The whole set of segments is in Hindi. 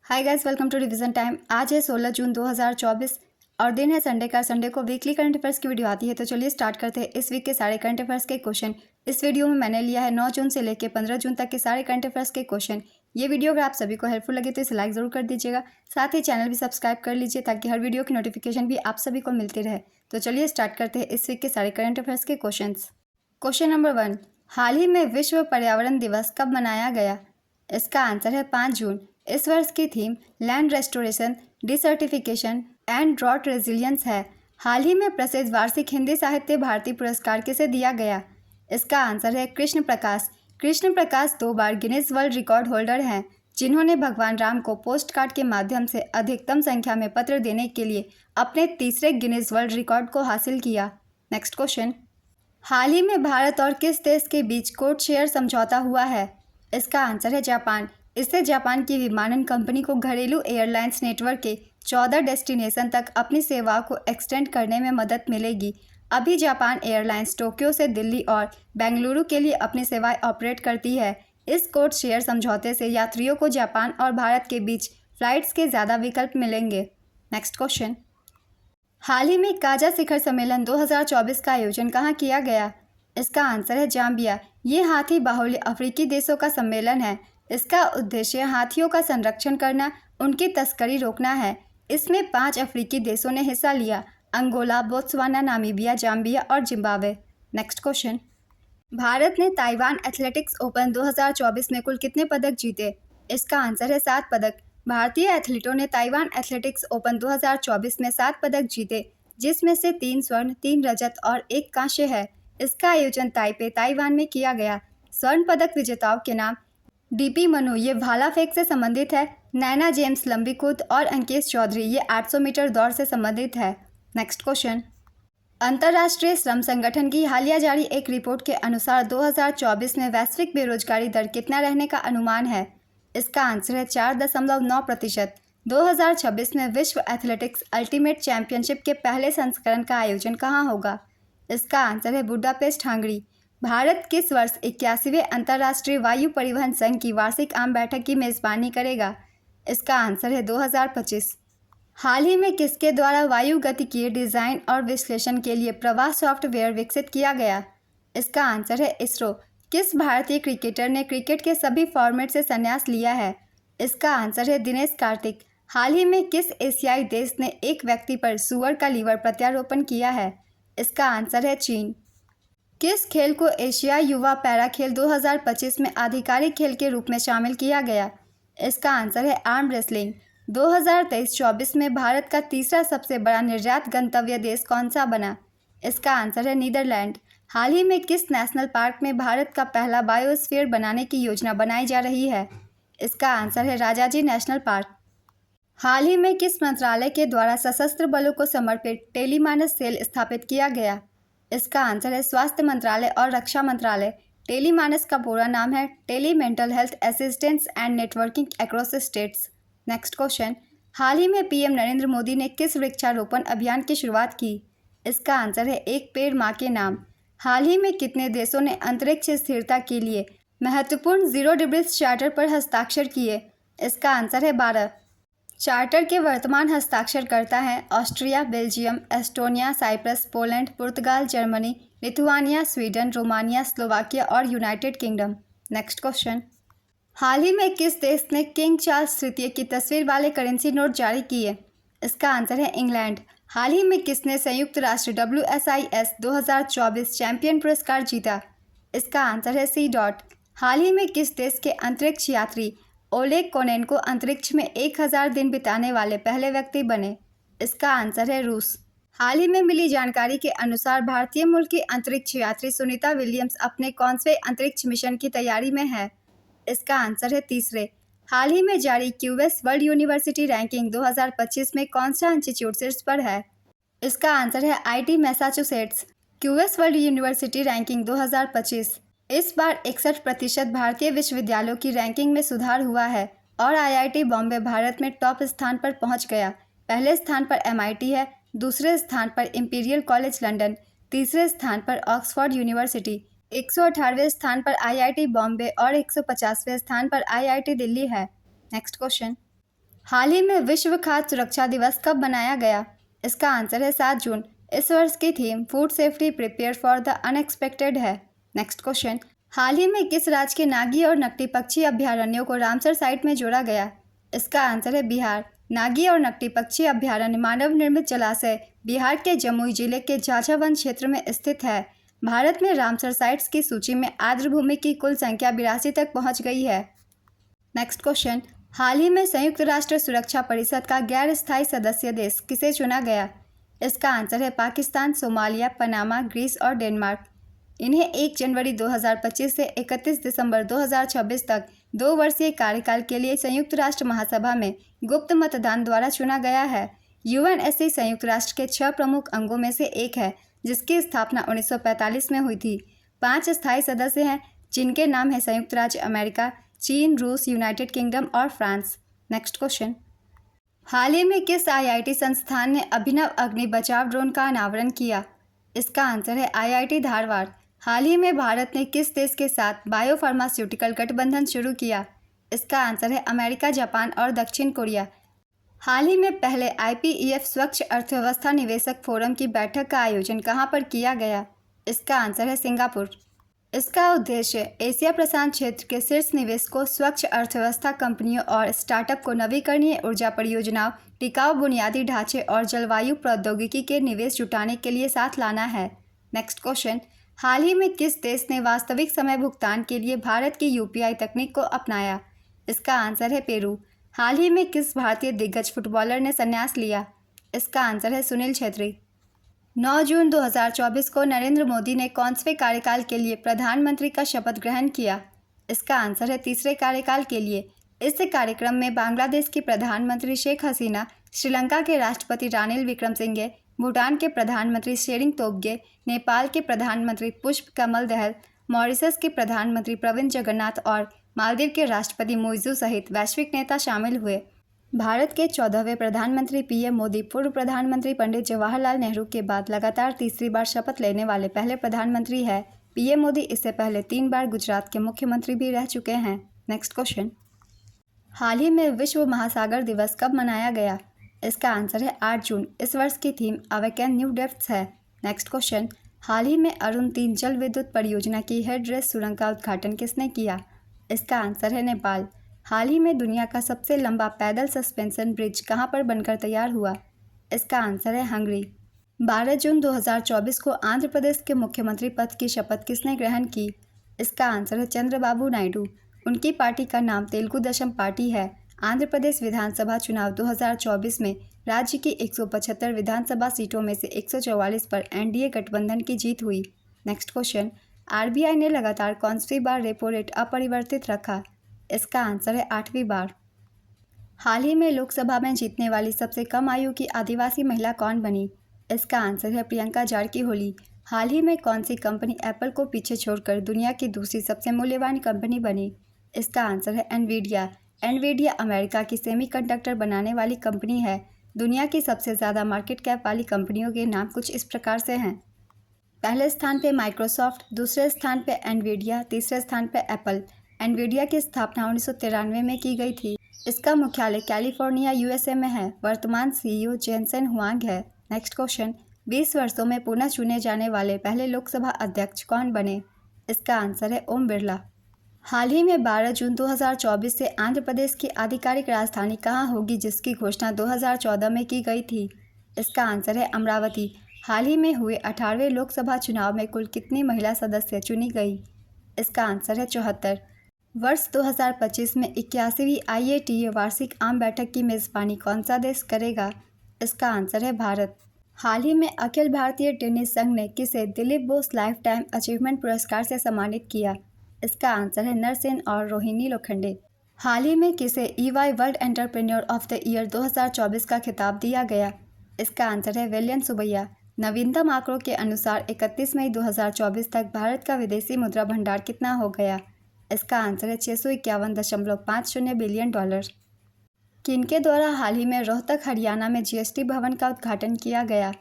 Hi guys, welcome to revision time. आज है 16 जून 2024 और दिन है संडे का। संडे को वीकली करंट अफेयर्स की वीडियो आती है, तो चलिए स्टार्ट करते हैं इस वीक के सारे करंट अफेयर्स के क्वेश्चन। इस वीडियो में मैंने लिया है 9 जून से लेकर 15 जून तक के सारे करंट अफेयर्स के क्वेश्चन। ये वीडियो अगर आप सभी को हेल्पफुल लगे तो इसे लाइक जरूर कर दीजिएगा, साथ ही चैनल भी सब्सक्राइब कर लीजिए ताकि हर वीडियो की नोटिफिकेशन भी आप सभी को मिलती रहे। तो चलिए स्टार्ट करते हैं इस वीक के सारे करंट अफेयर्स के क्वेश्चन। क्वेश्चन नंबर 1, हाल ही में विश्व पर्यावरण दिवस कब मनाया गया? इसका आंसर है 5 जून। इस वर्ष की theme land restoration, desertification and drought resilience है। हाल ही में प्रसिद्ध वार्षिक हिंदी साहित्य भारती पुरस्कार किसे दिया गया? इसका आंसर है कृष्ण प्रकाश। कृष्ण प्रकाश 2 बार गिनीज वर्ल्ड रिकॉर्ड होल्डर हैं, जिन्होंने भगवान राम को पोस्ट कार्ड के माध्यम से अधिकतम संख्या में पत्र देने के लिए अपने तीसरे गिनीज वर्ल्ड रिकॉर्ड को हासिल किया। नेक्स्ट क्वेश्चन, हाल ही में भारत और किस देश के बीच कोड शेयर समझौता हुआ है? इसका आंसर है जापान। इससे जापान की विमानन कंपनी को घरेलू एयरलाइंस नेटवर्क के 14 डेस्टिनेशन तक अपनी सेवाओं को एक्सटेंड करने में मदद मिलेगी। अभी जापान एयरलाइंस टोक्यो से दिल्ली और बेंगलुरु के लिए अपनी सेवाएं ऑपरेट करती है। इस कोड शेयर समझौते से यात्रियों को जापान और भारत के बीच फ्लाइट्स के ज़्यादा विकल्प मिलेंगे। नेक्स्ट क्वेश्चन, हाल ही में काजा शिखर सम्मेलन 2024 का आयोजन कहाँ किया गया? इसका आंसर है जाम्बिया। ये हाथी बाहुल्य अफ्रीकी देशों का सम्मेलन है। इसका उद्देश्य हाथियों का संरक्षण करना, उनकी तस्करी रोकना है। इसमें 5 अफ्रीकी देशों ने हिस्सा लिया: अंगोला, बोत्सवाना, नामीबिया, जाम्बिया और जिम्बाब्वे। नेक्स्ट क्वेश्चन, भारत ने ताइवान एथलेटिक्स ओपन 2024 में कुल कितने पदक जीते? इसका आंसर है 7 पदक। भारतीय एथलीटों ने ताइवान एथलेटिक्स ओपन 2024 में 7 पदक जीते, जिसमें से 3 स्वर्ण, 3 रजत और 1 कांस्य है। इसका आयोजन ताइपे, ताइवान में किया गया। स्वर्ण पदक विजेताओं के नाम डीपी मनु, ये भाला फेंक से संबंधित है। नैना जेम्स लंबी कूद और अंकेश चौधरी, ये 800 मीटर दौड़ से संबंधित है। नेक्स्ट क्वेश्चन, अंतर्राष्ट्रीय श्रम संगठन की हालिया जारी एक रिपोर्ट के अनुसार 2024 में वैश्विक बेरोजगारी दर कितना रहने का अनुमान है? इसका आंसर है 4.9%। 2026 में विश्व एथलेटिक्स अल्टीमेट चैंपियनशिप के पहले संस्करण का आयोजन कहाँ होगा? इसका आंसर है बुडापेस्ट, हंगरी। भारत किस वर्ष 81वें अंतर्राष्ट्रीय वायु परिवहन संघ की वार्षिक आम बैठक की मेजबानी करेगा? इसका आंसर है 2025। हाल ही में किसके द्वारा वायुगतिकीय डिजाइन और विश्लेषण के लिए प्रवास सॉफ्टवेयर विकसित किया गया? इसका आंसर है इसरो। किस भारतीय क्रिकेटर ने क्रिकेट के सभी फॉर्मेट से संन्यास लिया है? इसका आंसर है दिनेश कार्तिक। हाल ही में किस एशियाई देश ने एक व्यक्ति पर सूअर का लीवर प्रत्यारोपण किया है? इसका आंसर है चीन। किस खेल को एशिया युवा पैरा खेल 2025 में आधिकारिक खेल के रूप में शामिल किया गया? इसका आंसर है आर्म रेसलिंग। 2023-24 में भारत का तीसरा सबसे बड़ा निर्यात गंतव्य देश कौन सा बना? इसका आंसर है नीदरलैंड। हाल ही में किस नेशनल पार्क में भारत का पहला बायोस्फीयर बनाने की योजना बनाई जा रही है? इसका आंसर है राजाजी नेशनल पार्क। हाल ही में किस मंत्रालय के द्वारा सशस्त्र बलों को समर्पित टेलीमानस सेल स्थापित किया गया? इसका आंसर है स्वास्थ्य मंत्रालय और रक्षा मंत्रालय। टेलीमानस का पूरा नाम है tele mental health assistance and networking across states. Next question, हाल ही में पीएम नरेंद्र मोदी ने किस वृक्षारोपण अभियान की शुरुआत की? इसका आंसर है एक पेड़ माँ के नाम। हाल ही में कितने देशों ने अंतरिक्ष स्थिरता के लिए महत्वपूर्ण 0 डिग्रीज चार्टर पर हस्ताक्षर किए? इसका आंसर है 12। चार्टर के वर्तमान हस्ताक्षरकर्ता हैं Austria, Belgium, Estonia, Cyprus, Poland, पुर्तगाल, Germany, Lithuania, Sweden, Romania, Slovakia और यूनाइटेड किंगडम। नेक्स्ट क्वेश्चन, हाल ही में किस देश ने किंग चार्ल्स तृतीय की तस्वीर वाले करेंसी नोट जारी किए? इसका आंसर है इंग्लैंड। हाल ही में किसने संयुक्त राष्ट्र WSIS 2024 चैंपियन पुरस्कार जीता? इसका आंसर है सी डॉट। हाल ही में किस देश के अंतरिक्ष यात्री ओलेग कोनेनको अंतरिक्ष में 1000 दिन बिताने वाले पहले व्यक्ति बने? इसका आंसर है रूस। हाल ही में मिली जानकारी के अनुसार भारतीय मूल की अंतरिक्ष यात्री सुनीता विलियम्स अपने कौनसे अंतरिक्ष मिशन की तैयारी में है? इसका आंसर है तीसरे। हाल ही में जारी क्यूएस वर्ल्ड यूनिवर्सिटी रैंकिंग 2025 में कौन सा इंस्टीट्यूट शीर्ष पर है? इसका आंसर है IT Massachusetts. QS world university ranking 2025। इस बार 61% भारतीय विश्वविद्यालयों की रैंकिंग में सुधार हुआ है और आईआईटी बॉम्बे भारत में टॉप स्थान पर पहुंच गया। पहले स्थान पर एमआईटी है, दूसरे स्थान पर इंपीरियल कॉलेज लंदन, तीसरे स्थान पर ऑक्सफोर्ड यूनिवर्सिटी, 118वें स्थान पर आईआईटी बॉम्बे और 150वें स्थान पर आईआईटी दिल्ली है। नेक्स्ट क्वेश्चन, हाल ही में विश्व खाद्य सुरक्षा दिवस कब मनाया गया? इसका आंसर है 7 जून। इस वर्ष की theme food safety prepare for the unexpected है। नेक्स्ट क्वेश्चन, हाल ही में किस राज्य के नागी और नकटी पक्षी अभ्यारण्यों को रामसर साइट में जोड़ा गया? इसका आंसर है बिहार। नागी और नकटी पक्षी अभ्यारण्य मानव निर्मित जलाशय बिहार के जमुई जिले के झाझा वन क्षेत्र में स्थित है। भारत में रामसर साइट्स की सूची में आर्द्र भूमि की कुल संख्या 82 तक पहुंच गई है। नेक्स्ट क्वेश्चन, हाल ही में संयुक्त राष्ट्र सुरक्षा परिषद का गैर स्थायी सदस्य देश किसे चुना गया? इसका आंसर है पाकिस्तान, सोमालिया, पनामा, ग्रीस और डेनमार्क। इन्हें 1 जनवरी 2025 से 31 दिसंबर 2026 तक 2 वर्षीय कार्यकाल के लिए संयुक्त राष्ट्र महासभा में गुप्त मतदान द्वारा चुना गया है। यूएनएससी संयुक्त राष्ट्र के 6 प्रमुख अंगों में से एक है, जिसकी स्थापना 1945 में हुई थी। 5 स्थायी सदस्य हैं, जिनके नाम है संयुक्त राज्य अमेरिका, चीन, रूस, यूनाइटेड किंगडम और फ्रांस। नेक्स्ट क्वेश्चन, हाल ही में किस आईआईटी संस्थान ने अभिनव अग्नि बचाव ड्रोन का अनावरण किया? इसका आंसर है आईआईटी धारवाड़। हाल ही में भारत ने किस देश के साथ बायोफार्मास्यूटिकल गठबंधन शुरू किया? इसका आंसर है अमेरिका, जापान और दक्षिण कोरिया। हाल ही में पहले आईपीईएफ स्वच्छ अर्थव्यवस्था निवेशक फोरम की बैठक का आयोजन कहां पर किया गया? इसका आंसर है सिंगापुर। इसका उद्देश्य एशिया प्रशांत क्षेत्र के शीर्ष निवेशकों, स्वच्छ अर्थव्यवस्था कंपनियों और स्टार्टअप को नवीकरणीय ऊर्जा परियोजनाओं, टिकाऊ बुनियादी ढांचे और जलवायु प्रौद्योगिकी के निवेश जुटाने के लिए साथ लाना है। नेक्स्ट क्वेश्चन, हाल ही में किस देश ने वास्तविक समय भुगतान के लिए भारत की यूपीआई तकनीक को अपनाया? इसका आंसर है पेरू। हाल ही में किस भारतीय दिग्गज फुटबॉलर ने संन्यास लिया? इसका आंसर है सुनील छेत्री। 9 जून 2024 को नरेंद्र मोदी ने कौनसवें कार्यकाल के लिए प्रधानमंत्री का शपथ ग्रहण किया? इसका आंसर है तीसरे कार्यकाल के लिए। इस कार्यक्रम में बांग्लादेश की प्रधानमंत्री शेख हसीना, श्रीलंका के राष्ट्रपति रानिल विक्रमसिंघे, भूटान के प्रधानमंत्री शेरिंग तोब्गे, नेपाल के प्रधानमंत्री पुष्प कमल दहल, मॉरिशस के प्रधानमंत्री प्रविंद जगन्नाथ और मालदीव के राष्ट्रपति मुइज़्ज़ू सहित वैश्विक नेता शामिल हुए। भारत के 14वें प्रधानमंत्री पीएम मोदी पूर्व प्रधानमंत्री पंडित जवाहरलाल नेहरू के बाद लगातार तीसरी बार शपथ लेने वाले पहले प्रधानमंत्री हैं। पीएम मोदी इससे पहले 3 बार गुजरात के मुख्यमंत्री भी रह चुके हैं। नेक्स्ट क्वेश्चन, हाल ही में विश्व महासागर दिवस कब मनाया गया? इसका आंसर है 8 जून। इस वर्ष की थीम अवेकन न्यू डेप्थ्स है। नेक्स्ट क्वेश्चन, हाल ही में अरुण 3 जल विद्युत परियोजना की हेडरेस सुरंग का उद्घाटन किसने किया? इसका आंसर है नेपाल। हाल ही में दुनिया का सबसे लंबा पैदल सस्पेंशन ब्रिज कहां पर बनकर तैयार हुआ? इसका आंसर है हंगरी। 12 जून 2024 को आंध्र प्रदेश के मुख्यमंत्री पद की शपथ किसने ग्रहण की? इसका आंसर है चंद्रबाबू नायडू। उनकी पार्टी का नाम तेलुगु देशम पार्टी है। आंध्र प्रदेश विधानसभा चुनाव 2024 में राज्य की 175 विधानसभा सीटों में से 144 पर एनडीए गठबंधन की जीत हुई। नेक्स्ट क्वेश्चन, आरबीआई ने लगातार कौनसी बार रेपो रेट अपरिवर्तित रखा? इसका आंसर है 8वीं बार। हाल ही में लोकसभा में जीतने वाली सबसे कम आयु की आदिवासी महिला कौन बनी? इसका आंसर है प्रियंका जारकीहोली। हाल ही में कौन सी कंपनी एप्पल को पीछे छोड़कर दुनिया की दूसरी सबसे मूल्यवान कंपनी बनी? इसका आंसर है एनवीडिया। एनवीडिया अमेरिका की सेमीकंडक्टर बनाने वाली कंपनी है। दुनिया की सबसे ज़्यादा मार्केट कैप वाली कंपनियों के नाम कुछ इस प्रकार से हैं। पहले स्थान पे माइक्रोसॉफ्ट, दूसरे स्थान पे एनवीडिया, तीसरे स्थान पे एप्पल। एनवीडिया की स्थापना 1993 में की गई थी। इसका मुख्यालय कैलिफोर्निया यूएसए में है। वर्तमान सीईओ जेनसेन हुआंग है। नेक्स्ट क्वेश्चन, 20 वर्षों में पुनः चुने जाने वाले पहले लोकसभा अध्यक्ष कौन बने? इसका आंसर है ओम बिरला। हाल ही में 12 जून 2024 से आंध्र प्रदेश की आधिकारिक राजधानी कहाँ होगी, जिसकी घोषणा 2014 में की गई थी? इसका आंसर है अमरावती। हाल ही में हुए 18वें लोकसभा चुनाव में कुल कितनी महिला सदस्य चुनी गई? इसका आंसर है 74। वर्ष 2025 में 81वीं आईएटीए वार्षिक आम बैठक की मेज़बानी कौन सा देश करेगा? इसका आंसर है भारत। हाल ही में अखिल भारतीय टेनिस संघ ने किसे Dilip Bose life time achievement पुरस्कार से सम्मानित किया? इसका आंसर है नरसेन और रोहिणी लोखंडे। हाल ही में किसे EY world entrepreneur of the year 2024 का खिताब दिया गया? इसका आंसर है वेलियन सुबैया। नवीनतम आंकड़ों के अनुसार 31 मई 2024 तक भारत का विदेशी मुद्रा भंडार कितना हो गया? इसका आंसर है 651.50 बिलियन डॉलर। किनके द्वारा हाल ही में रोहतक हरियाणा में जीएसटी भवन का उद्घाटन किया गया?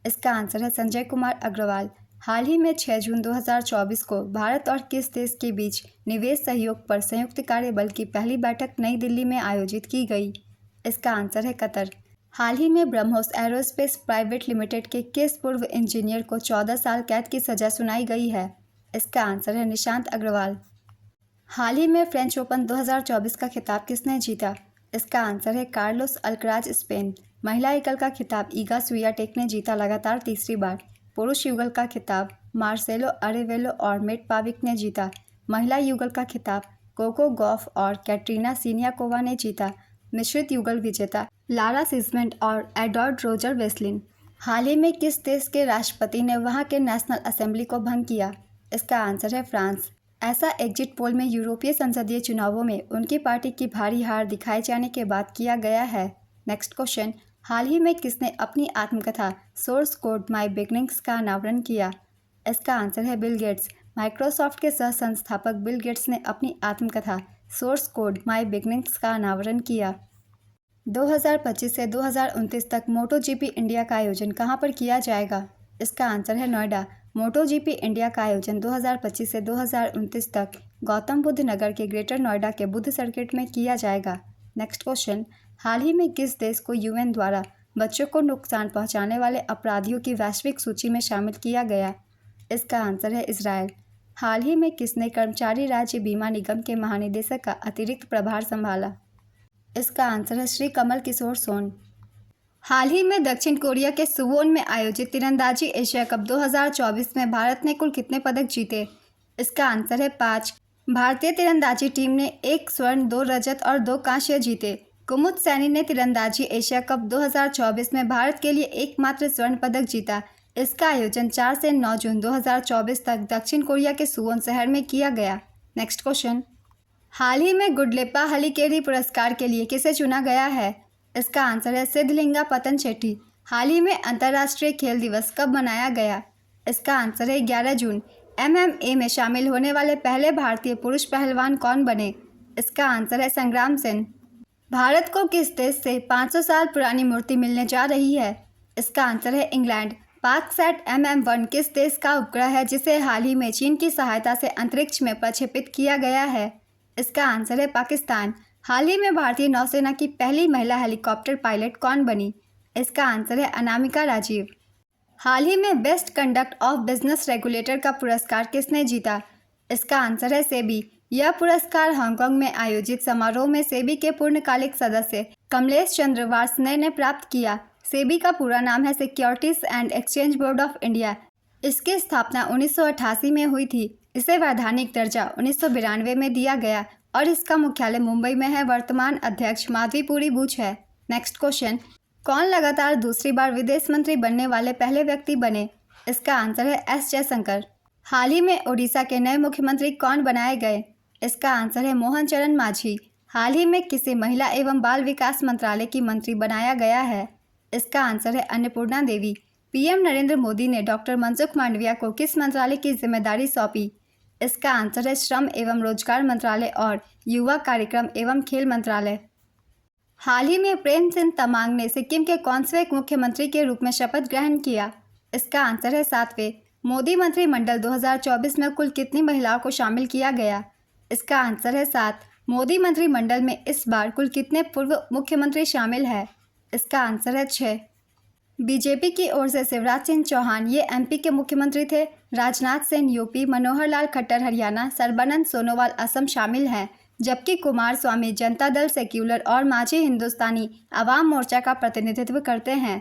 इसका आंसर है संजय कुमार अग्रवाल। हाल ही में 6 जून 2024 को भारत और किस देश के बीच निवेश सहयोग पर संयुक्त कार्यबल की पहली बैठक नई दिल्ली में आयोजित की गई? इसका आंसर है कतर। हाल ही में ब्रह्मोस एरोस्पेस प्राइवेट लिमिटेड के किस पूर्व इंजीनियर को 14 साल कैद की सजा सुनाई गई है? इसका आंसर है निशांत अग्रवाल। हाल ही में फ्रेंच ओपन 2024 का खिताब किसने जीता? इसका आंसर है कार्लोस अल्कराज स्पेन। महिला युगल का खिताब ईगा स्वियाटेक ने जीता लगातार तीसरी बार। पुरुष युगल का खिताब मार्सेलो अरेवेलो और मेट पाविक ने जीता। महिला युगल का खिताब कोको गॉफ और कैटरीना सीनियाकोवा ने जीता। मिश्रित युगल विजेता लारा सिजमेंट और एडवर्ड रोजर वेस्लिन। हाल ही में किस देश के राष्ट्रपति ने वहां के नेशनल असेंबली को भंग किया? इसका आंसर है फ्रांस। ऐसा एग्जिट पोल में यूरोपीय संसदीय चुनावों में उनकी पार्टी की भारी हार दिखाए जाने के बाद किया गया है। नेक्स्ट क्वेश्चन, हाल ही में किसने अपनी आत्मकथा सोर्स कोड माय बिगनिंग्स का अनावरण किया? इसका आंसर है बिल गेट्स। माइक्रोसॉफ्ट के सह संस्थापक बिल गेट्स ने अपनी आत्मकथा सोर्स कोड माय बिगनिंग्स का अनावरण किया। 2025 से 2029 तक मोटो जीपी इंडिया का आयोजन कहां पर किया जाएगा? इसका आंसर है नोएडा। मोटो जीपी इंडिया का आयोजन 2025 से 2029 तक गौतम बुद्ध नगर के ग्रेटर नोएडा के बुद्ध सर्किट में किया जाएगा। नेक्स्ट क्वेश्चन, हाल ही में किस देश को यूएन द्वारा बच्चों को नुकसान पहुंचाने वाले अपराधियों की वैश्विक सूची में शामिल किया गया? इसका आंसर है इजराइल। हाल ही में किसने कर्मचारी राज्य बीमा निगम के महानिदेशक का अतिरिक्त प्रभार संभाला? इसका आंसर है श्री कमल किशोर सोन। हाल ही में दक्षिण कोरिया के सुवोन में आयोजित तीरंदाजी एशिया कप 2024 में भारत ने कुल कितने पदक जीते? इसका आंसर है 5। भारतीय तीरंदाजी टीम ने 1 स्वर्ण, 2 रजत और 2 कांस्य जीते। कुमुद सैनी ने तीरंदाजी एशिया कप 2024 में भारत के लिए एकमात्र स्वर्ण पदक जीता। इसका आयोजन 4 से 9 जून 2024 तक दक्षिण कोरिया के सुवोन शहर में किया गया। नेक्स्ट क्वेश्चन, हाल ही में गुडलेप्पा हलीकेरी पुरस्कार के लिए किसे चुना गया है? इसका आंसर है सिद्धलिंगा पतन शेट्टी। हाल ही में अंतर्राष्ट्रीय खेल दिवस कब मनाया गया? इसका आंसर है 11 जून। MMA में शामिल होने वाले पहले भारतीय पुरुष पहलवान कौन बने? इसका आंसर है संग्राम सेन। भारत को किस देश से 500 साल पुरानी मूर्ति मिलने जा रही है? इसका आंसर है इंग्लैंड। पाकसैट MM-1 किस देश का उपग्रह है जिसे हाल ही में चीन की सहायता से अंतरिक्ष में प्रक्षेपित किया गया है? इसका आंसर है पाकिस्तान। हाल ही में भारतीय नौसेना की पहली महिला हेलीकॉप्टर पायलट कौन बनी? इसका आंसर है अनामिका राजीव। हाल ही में best conduct of business regulator का पुरस्कार किसने जीता? इसका आंसर है सेबी। यह पुरस्कार हांगकांग में आयोजित समारोह में सेबी के पूर्णकालिक सदस्य कमलेश चंद्र वार्ष्णेय ने प्राप्त किया। सेबी का पूरा नाम है securities and exchange board of India. इसकी स्थापना 1988 में हुई थी। इसे वैधानिक दर्जा 1992 में दिया गया और इसका मुख्यालय मुंबई में है। वर्तमान अध्यक्ष माधवीपुरी बुच है। नेक्स्ट क्वेश्चन, कौन लगातार दूसरी बार विदेश मंत्री बनने वाले पहले व्यक्ति बने? इसका आंसर है एस जयशंकर। हाल ही में ओडिशा के नए मुख्यमंत्री कौन बनाए गए? इसका आंसर है मोहन चरण मांझी। हाल ही में किसे महिला एवं बाल विकास मंत्रालय की मंत्री बनाया गया है? इसका आंसर है अन्नपूर्णा देवी। पीएम नरेंद्र मोदी ने डॉक्टर मनसुख मांडविया को किस मंत्रालय की जिम्मेदारी सौंपी? इसका आंसर है श्रम एवं रोजगार मंत्रालय और युवा कार्यक्रम एवं खेल मंत्रालय। हाल ही में प्रेम सिंह तमांग ने सिक्किम के कौनसे मुख्यमंत्री के रूप में शपथ ग्रहण किया? इसका आंसर है 7वें। मोदी मंत्रिमंडल 2024 में कुल कितनी महिलाओं को शामिल किया गया? इसका आंसर है 7। मोदी मंत्रिमंडल में इस बार कुल कितने पूर्व मुख्यमंत्री शामिल है? इसका आंसर है 6। बीजेपी की ओर से शिवराज सिंह चौहान ये MP के मुख्यमंत्री थे। राजनाथ सिंह यूपी, मनोहर लाल खट्टर हरियाणा, सर्बानंद सोनोवाल असम शामिल हैं, जबकि कुमार स्वामी जनता दल सेक्युलर और मांझी हिंदुस्तानी आवाम मोर्चा का प्रतिनिधित्व करते हैं।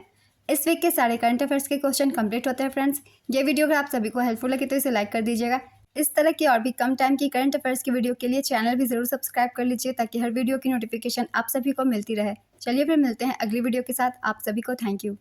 इस वीक के सारे करंट अफेयर्स के क्वेश्चन कंप्लीट होते हैं फ्रेंड्स। ये वीडियो अगर आप सभी को हेल्पफुल लगे तो इसे लाइक कर दीजिएगा। इस तरह की और भी कम टाइम की करंट अफेयर्स की वीडियो के लिए चैनल भी जरूर सब्सक्राइब कर लीजिए ताकि हर वीडियो की नोटिफिकेशन आप सभी को मिलती रहे। चलिए फिर मिलते हैं अगली वीडियो के साथ। आप सभी को थैंक यू।